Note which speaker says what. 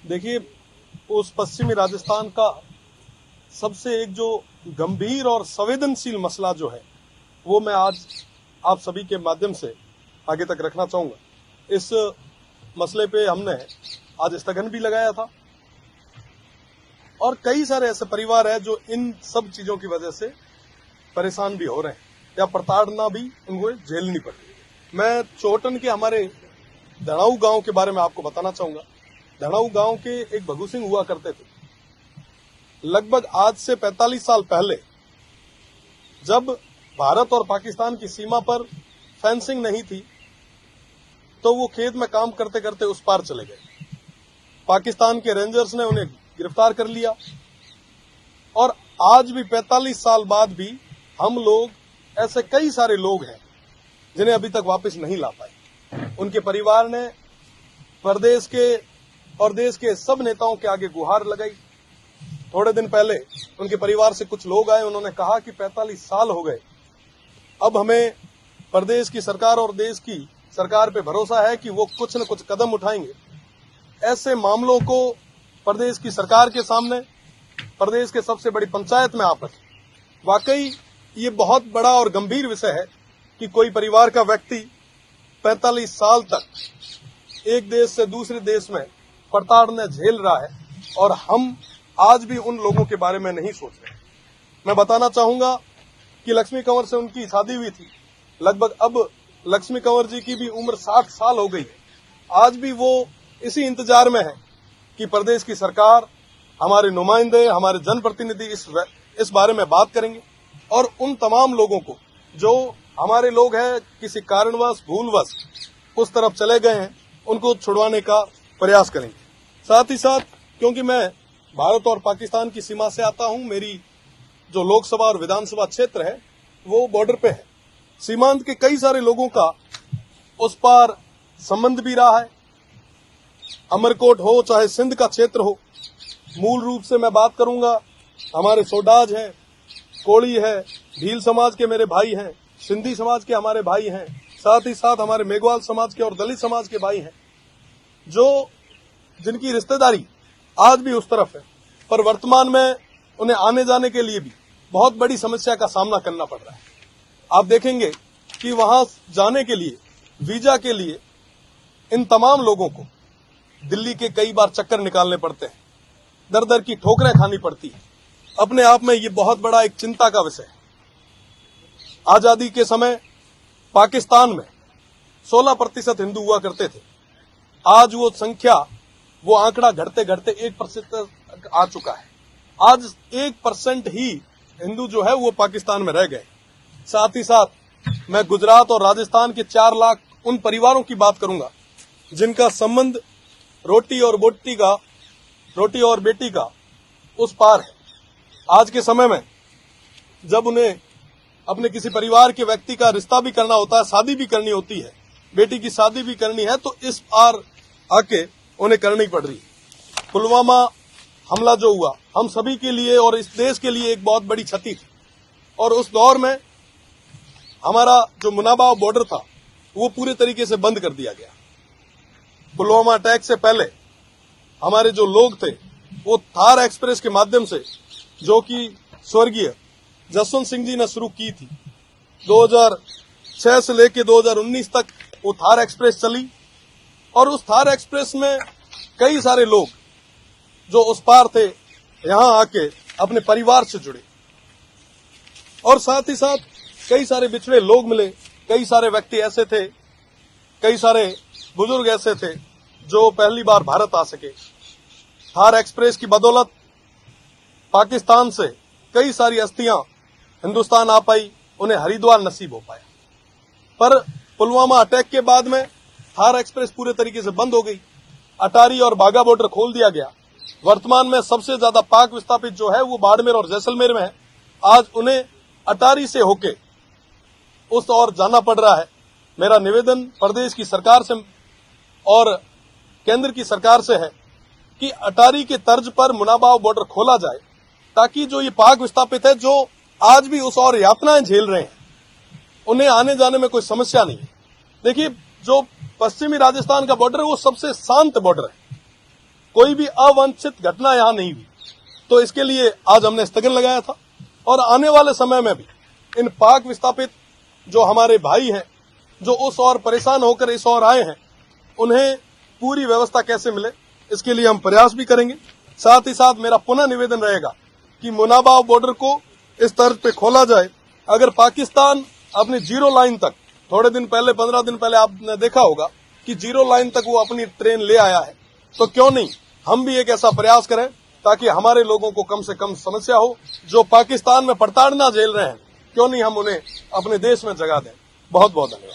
Speaker 1: देखिए, उस पश्चिमी राजस्थान का सबसे एक जो गंभीर और संवेदनशील मसला जो है वो मैं आज आप सभी के माध्यम से आगे तक रखना चाहूंगा। इस मसले पे हमने आज स्थगन भी लगाया था और कई सारे ऐसे परिवार हैं जो इन सब चीजों की वजह से परेशान भी हो रहे हैं या प्रताड़ना भी उनको झेलनी पड़ रही है। मैं चोटन के हमारे धड़ाऊ गांव के बारे में आपको बताना चाहूंगा। धड़ाऊ गांव के एक भगू सिंह हुआ करते थे। लगभग आज से 45 साल पहले जब भारत और पाकिस्तान की सीमा पर फेंसिंग नहीं थी तो वो खेत में काम करते करते उस पार चले गए। पाकिस्तान के रेंजर्स ने उन्हें गिरफ्तार कर लिया और आज भी 45 साल बाद भी हम लोग, ऐसे कई सारे लोग हैं जिन्हें अभी तक वापस नहीं ला पाए। उनके परिवार ने प्रदेश के और देश के सब नेताओं के आगे गुहार लगाई। थोड़े दिन पहले उनके परिवार से कुछ लोग आए, उन्होंने कहा कि 45 साल हो गए, अब हमें प्रदेश की सरकार और देश की सरकार पे भरोसा है कि वो कुछ न कुछ कदम उठाएंगे। ऐसे मामलों को प्रदेश की सरकार के सामने, प्रदेश के सबसे बड़ी पंचायत में आप रखें। वाकई ये बहुत बड़ा और गंभीर विषय है कि कोई परिवार का व्यक्ति 45 साल तक एक देश से दूसरे देश में प्रताड़ना झेल रहा है और हम आज भी उन लोगों के बारे में नहीं सोच रहे। मैं बताना चाहूंगा कि लक्ष्मी कंवर से उनकी शादी हुई थी। लगभग अब लक्ष्मी कंवर जी की भी उम्र 60 साल हो गई है। आज भी वो इसी इंतजार में है कि प्रदेश की सरकार, हमारे नुमाइंदे, हमारे जनप्रतिनिधि इस बारे में बात करेंगे और उन तमाम लोगों को जो हमारे लोग हैं किसी कारणवश भूलवश उस तरफ चले गए हैं, उनको छुड़वाने का प्रयास करेंगे। साथ ही साथ क्योंकि मैं भारत और पाकिस्तान की सीमा से आता हूं, मेरी जो लोकसभा और विधानसभा क्षेत्र है वो बॉर्डर पे है। सीमांत के कई सारे लोगों का उस पार संबंध भी रहा है। अमरकोट हो चाहे सिंध का क्षेत्र हो, मूल रूप से मैं बात करूंगा, हमारे सोडाज हैं, कोड़ी है, भील समाज के मेरे भाई हैं, सिंधी समाज के हमारे भाई हैं, साथ ही साथ हमारे मेघवाल समाज के और दलित समाज के भाई हैं, जो जिनकी रिश्तेदारी आज भी उस तरफ है, पर वर्तमान में उन्हें आने जाने के लिए भी बहुत बड़ी समस्या का सामना करना पड़ रहा है। आप देखेंगे कि वहां जाने के लिए, वीजा के लिए इन तमाम लोगों को दिल्ली के कई बार चक्कर निकालने पड़ते हैं, दर दर की ठोकरें खानी पड़ती है। अपने आप में ये बहुत बड़ा एक चिंता का विषय है। आजादी के समय पाकिस्तान में 16% हिंदू हुआ करते थे। आज वो संख्या, वो आंकड़ा घटते घटते 1% आ चुका है। आज 1% ही हिंदू जो है वो पाकिस्तान में रह गए। साथ ही साथ मैं गुजरात और राजस्थान के 4 लाख उन परिवारों की बात करूंगा जिनका संबंध रोटी और बेटी का उस पार है। आज के समय में जब उन्हें अपने किसी परिवार के व्यक्ति का रिश्ता भी करना होता है, शादी भी करनी होती है, बेटी की शादी भी करनी है, तो इस पार आके उन्हें करनी पड़ रही है। पुलवामा हमला जो हुआ हम सभी के लिए और इस देश के लिए एक बहुत बड़ी क्षति थी और उस दौर में हमारा जो मुनाबाव बॉर्डर था वो पूरे तरीके से बंद कर दिया गया। पुलवामा अटैक से पहले हमारे जो लोग थे वो थार एक्सप्रेस के माध्यम से, जो कि स्वर्गीय जसवंत सिंह जी ने शुरू की थी, 2006 से लेकर 2019 तक वो थार एक्सप्रेस चली और उस थार एक्सप्रेस में कई सारे लोग जो उस पार थे यहां आके अपने परिवार से जुड़े और साथ ही साथ कई सारे बिछड़े लोग मिले। कई सारे व्यक्ति ऐसे थे, कई सारे बुजुर्ग ऐसे थे जो पहली बार भारत आ सके। थार एक्सप्रेस की बदौलत पाकिस्तान से कई सारी अस्थियां हिंदुस्तान आ पाई, उन्हें हरिद्वार नसीब हो पाया। पर पुलवामा अटैक के बाद में थार एक्सप्रेस पूरे तरीके से बंद हो गई। अटारी और बाघा बॉर्डर खोल दिया गया। वर्तमान में सबसे ज्यादा पाक विस्थापित जो है वो बाड़मेर और जैसलमेर में है। आज उन्हें अटारी से होके उस ओर जाना पड़ रहा है। मेरा निवेदन प्रदेश की सरकार से और केंद्र की सरकार से है कि अटारी के तर्ज पर मुनाबाव बॉर्डर खोला जाए ताकि जो ये पाक विस्थापित है, जो आज भी उस ओर यातनाएं झेल रहे हैं, उन्हें आने जाने में कोई समस्या नहीं है। देखिए, जो पश्चिमी राजस्थान का बॉर्डर है वो सबसे शांत बॉर्डर है। कोई भी अवांछित घटना यहाँ नहीं हुई। तो इसके लिए आज हमने स्थगन लगाया था और आने वाले समय में भी इन पाक विस्थापित जो हमारे भाई हैं, जो उस ओर परेशान होकर इस ओर आए हैं, उन्हें पूरी व्यवस्था कैसे मिले, इसके लिए हम प्रयास भी करेंगे। साथ ही साथ मेरा पुनः निवेदन रहेगा कि मुनाबाव बॉर्डर को इस तरह पे खोला जाए। अगर पाकिस्तान अपनी जीरो लाइन तक, थोड़े दिन पहले 15 दिन पहले आपने देखा होगा कि जीरो लाइन तक वो अपनी ट्रेन ले आया है, तो क्यों नहीं हम भी एक ऐसा प्रयास करें ताकि हमारे लोगों को कम से कम समस्या हो। जो पाकिस्तान में प्रताड़ना झेल रहे हैं, क्यों नहीं हम उन्हें अपने देश में जगह दें। बहुत बहुत धन्यवाद।